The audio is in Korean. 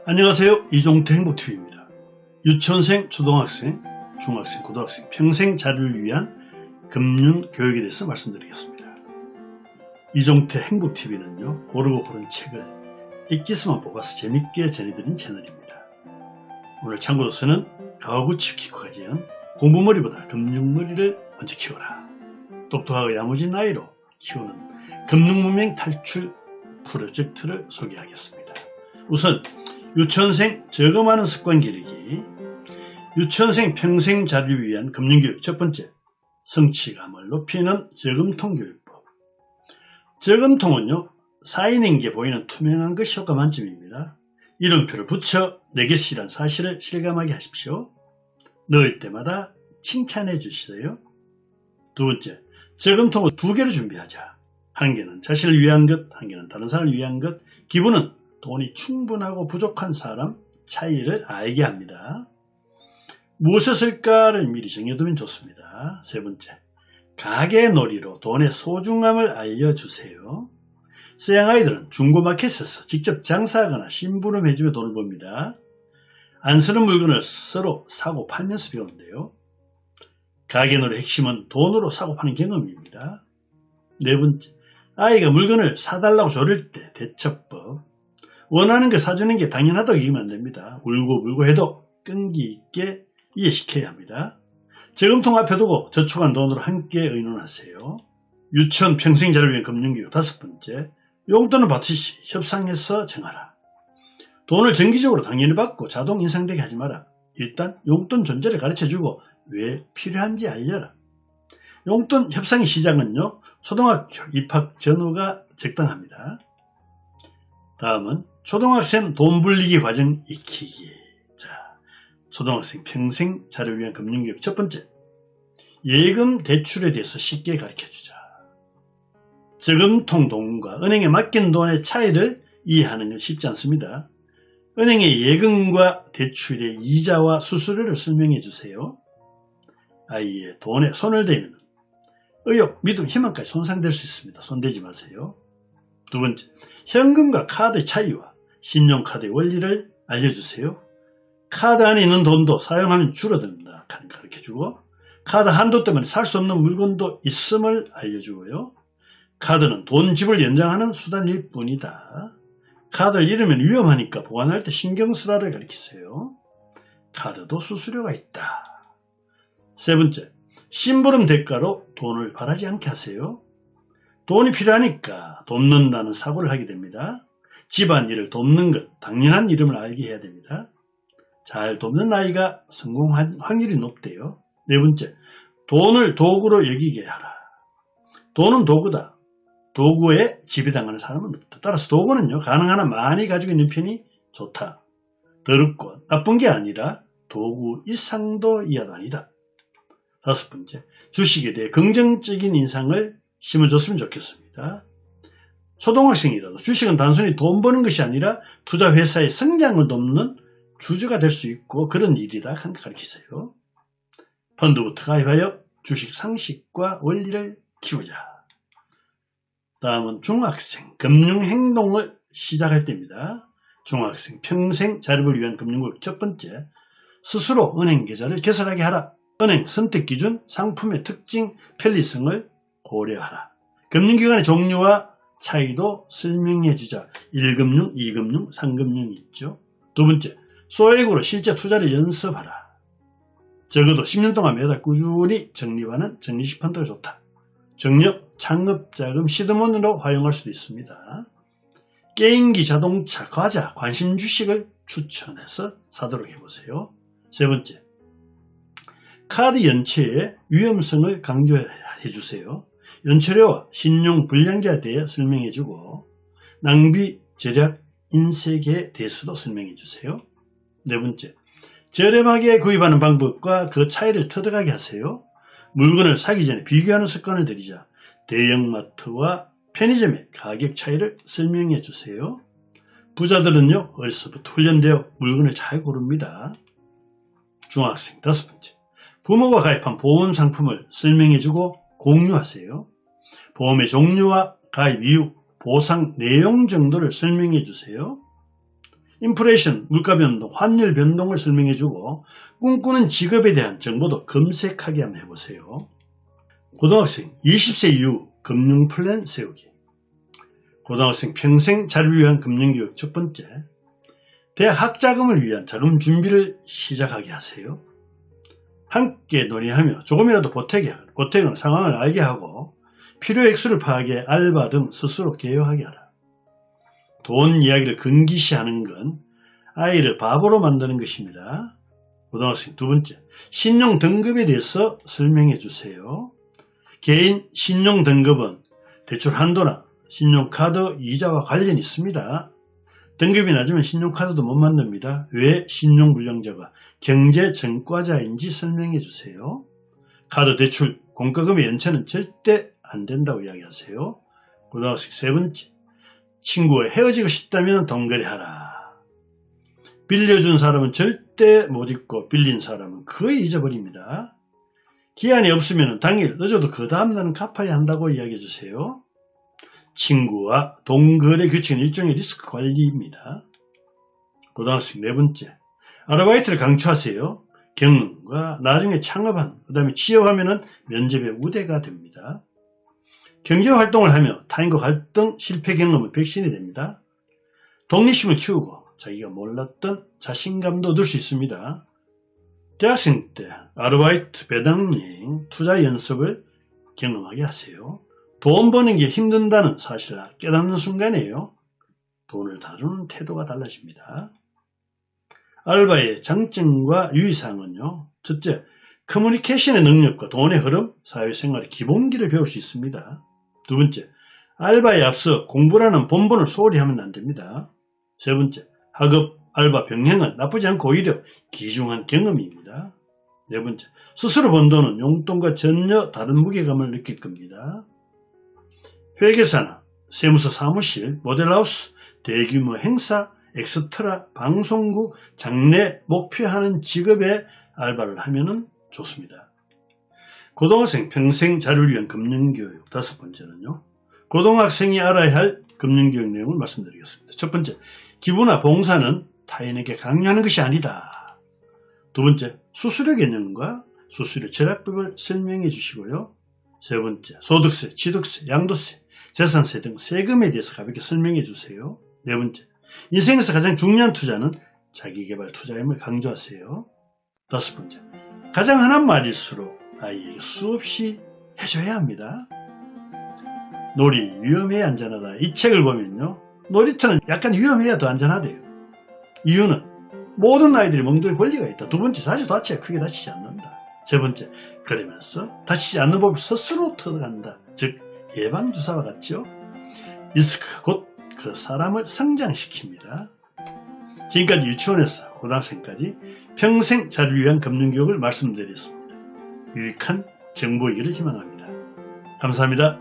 안녕하세요. 이종태 행복TV입니다. 유치원생, 초등학생, 중학생, 고등학생, 평생 자료를 위한 금융교육에 대해서 말씀드리겠습니다. 이종태 행복TV는요, 고르고 고른 책을 읽기서만 뽑아서 재밌게 전해드리는 채널입니다. 오늘 참고로서는 가와구치 키코가 지은 공부머리보다 금융머리를 먼저 키워라. 똑똑하고 야무진 아이로 키우는 금융문맹 탈출 프로젝트를 소개하겠습니다. 우선 유치원생 저금하는 습관 기르기, 유치원생 평생 자립을 위한 금융교육. 첫 번째, 성취감을 높이는 저금통 교육법. 저금통은요, 쌓이는 보이는 투명한 것이 효과 만점입니다. 이름표를 붙여 내게 쓰이란 사실을 실감하게 하십시오. 넣을 때마다 칭찬해 주시세요. 두 번째, 저금통을 두 개로 준비하자. 한 개는 자신을 위한 것, 한 개는 다른 사람을 위한 것. 기분은 돈이 충분하고 부족한 사람 차이를 알게 합니다. 무엇을 쓸까를 미리 정해두면 좋습니다. 세 번째, 가계놀이로 돈의 소중함을 알려주세요. 서양 아이들은 중고마켓에서 직접 장사하거나 심부름해주며 돈을 법니다. 안 쓰는 물건을 서로 사고 팔면서 배우는데요. 가계놀이의 핵심은 돈으로 사고 파는 경험입니다. 네 번째, 아이가 물건을 사달라고 조를 때 대처법. 원하는 걸 사주는 게 당연하다고 얘기하면 안됩니다. 울고 해도 끈기 있게 이해시켜야 합니다. 저금통 앞에 두고 저축한 돈으로 함께 의논하세요. 유치원 평생 자료를 위한 금융교육. 다섯 번째, 용돈을 받듯이 협상해서 정하라. 돈을 정기적으로 당연히 받고 자동 인상되게 하지 마라. 일단 용돈 존재를 가르쳐주고 왜 필요한지 알려라. 용돈 협상의 시작은요, 초등학교 입학 전후가 적당합니다. 다음은 초등학생 돈 불리기 과정 익히기. 자, 초등학생 평생 자료를 위한 금융교육. 첫 번째, 예금 대출에 대해서 쉽게 가르쳐주자. 저금통 돈과 은행에 맡긴 돈의 차이를 이해하는 건 쉽지 않습니다. 은행의 예금과 대출의 이자와 수수료를 설명해 주세요. 아이의 돈에 손을 대면 의욕, 믿음, 희망까지 손상될 수 있습니다. 손대지 마세요. 두 번째, 현금과 카드의 차이와 신용카드의 원리를 알려주세요. 카드 안에 있는 돈도 사용하면 줄어든다 가르쳐주고, 카드 한도 때문에 살 수 없는 물건도 있음을 알려주고요. 카드는 돈 지불 연장하는 수단일 뿐이다. 카드를 잃으면 위험하니까 보관할 때 신경 쓰라를 가르치세요. 카드도 수수료가 있다. 세 번째, 심부름 대가로 돈을 바라지 않게 하세요. 돈이 필요하니까 돕는다는 사고를 하게 됩니다. 집안일을 돕는 것, 당연한 이름을 알게 해야 됩니다. 잘 돕는 아이가 성공할 확률이 높대요. 네 번째, 돈을 도구로 여기게 하라. 돈은 도구다. 도구에 지배당하는 사람은 없다. 따라서 도구는요, 가능한 한 많이 가지고 있는 편이 좋다. 더럽고 나쁜 게 아니라 도구 이상도 이하도 아니다. 다섯 번째, 주식에 대해 긍정적인 인상을 심어줬으면 좋겠습니다. 초등학생이라도 주식은 단순히 돈 버는 것이 아니라 투자 회사의 성장을 돕는 주주가 될 수 있고 그런 일이라 가르치세요. 펀드부터 가입하여 주식 상식과 원리를 키우자. 다음은 중학생 금융행동을 시작할 때입니다. 중학생 평생 자립을 위한 금융교육. 첫 번째, 스스로 은행 계좌를 개설하게 하라. 은행 선택 기준, 상품의 특징, 편리성을 고려하라. 금융기관의 종류와 차이도 설명해주자. 1금융, 2금융, 3금융이 있죠. 두 번째, 소액으로 실제 투자를 연습하라. 적어도 10년 동안 매달 꾸준히 적립하는 적립식 펀드가 좋다. 정력, 창업자금, 시드머니로 활용할 수도 있습니다. 게임기, 자동차, 과자, 관심 주식을 추천해서 사도록 해보세요. 세 번째, 카드 연체의 위험성을 강조해주세요. 연체료와 신용 불량자에 대해 설명해주고, 낭비, 절약, 인색에 대해서도 설명해주세요. 네 번째, 저렴하게 구입하는 방법과 그 차이를 터득하게 하세요. 물건을 사기 전에 비교하는 습관을 들이자. 대형마트와 편의점의 가격 차이를 설명해주세요. 부자들은요, 어려서부터 훈련되어 물건을 잘 고릅니다. 중학생 다섯 번째, 부모가 가입한 보험 상품을 설명해주고 공유하세요. 보험의 종류와 가입 이유, 보상 내용 정도를 설명해 주세요. 인플레이션, 물가 변동, 환율 변동을 설명해주고 꿈꾸는 직업에 대한 정보도 검색하게 한번 해보세요. 고등학생 20세 이후 금융 플랜 세우기. 고등학생 평생 자립을 위한 금융교육 첫 번째, 대학 학자금을 위한 자금 준비를 시작하게 하세요. 함께 논의하며 조금이라도 보태거나 상황을 알게 하고 필요 액수를 파악해 알바 등 스스로 개요하게 하라. 돈 이야기를 금기시하는 건 아이를 바보로 만드는 것입니다. 고등학생 두 번째, 신용 등급에 대해서 설명해 주세요. 개인 신용 등급은 대출 한도나 신용카드 이자와 관련이 있습니다. 등급이 낮으면 신용카드도 못 만듭니다. 왜 신용불량자가 경제전과자인지 설명해 주세요. 카드 대출 공과금의 연체는 절대 안 된다고 이야기하세요. 고등학생 세 번째, 친구와 헤어지고 싶다면 돈거래하라. 빌려준 사람은 절대 못 잊고 빌린 사람은 거의 잊어버립니다. 기한이 없으면 당일 늦어도 그 다음날은 갚아야 한다고 이야기해 주세요. 친구와 돈거래 규칙은 일종의 리스크 관리입니다. 고등학생 네 번째, 아르바이트를 강추하세요. 경험과 나중에 창업한, 그 다음에 취업하면 면접의 우대가 됩니다. 경제활동을 하며 타인과 갈등, 실패 경험은 백신이 됩니다. 독립심을 키우고 자기가 몰랐던 자신감도 얻을 수 있습니다. 대학생 때 아르바이트, 배당링, 투자 연습을 경험하게 하세요. 돈 버는 게 힘든다는 사실을 깨닫는 순간이에요. 돈을 다루는 태도가 달라집니다. 알바의 장점과 유의사항은요. 첫째, 커뮤니케이션의 능력과 돈의 흐름, 사회생활의 기본기를 배울 수 있습니다. 두 번째, 알바에 앞서 공부라는 본분을 소홀히 하면 안 됩니다. 세 번째, 학업, 알바 병행은 나쁘지 않고 오히려 귀중한 경험입니다. 네 번째, 스스로 번 돈은 용돈과 전혀 다른 무게감을 느낄 겁니다. 회계사나 세무서 사무실, 모델하우스, 대규모 행사, 엑스트라, 방송국, 장래 목표하는 직업에 알바를 하면 좋습니다. 고등학생 평생 자립을 위한 금융교육 다섯 번째는요. 고등학생이 알아야 할 금융교육 내용을 말씀드리겠습니다. 첫 번째, 기부나 봉사는 타인에게 강요하는 것이 아니다. 두 번째, 수수료 개념과 수수료 절약법을 설명해 주시고요. 세 번째, 소득세, 취득세, 양도세, 재산세 등 세금에 대해서 가볍게 설명해 주세요. 네 번째, 인생에서 가장 중요한 투자는 자기개발 투자임을 강조하세요. 다섯 번째, 가장 흔한 말일수록 아이에게 수없이 해줘야 합니다. 놀이 위험해 안전하다. 이 책을 보면요, 놀이터는 약간 위험해야 더 안전하대요. 이유는 모든 아이들이 멍들 권리가 있다. 두 번째, 자주 다쳐야 크게 다치지 않는다. 세 번째, 그러면서 다치지 않는 법을 스스로 터득한다. 즉 예방주사와 같죠. 리스크가 곧 그 사람을 성장시킵니다. 지금까지 유치원에서 고등학생까지 평생 자립을 위한 금융교육을 말씀드렸습니다. 유익한 정보이기를 희망합니다. 감사합니다.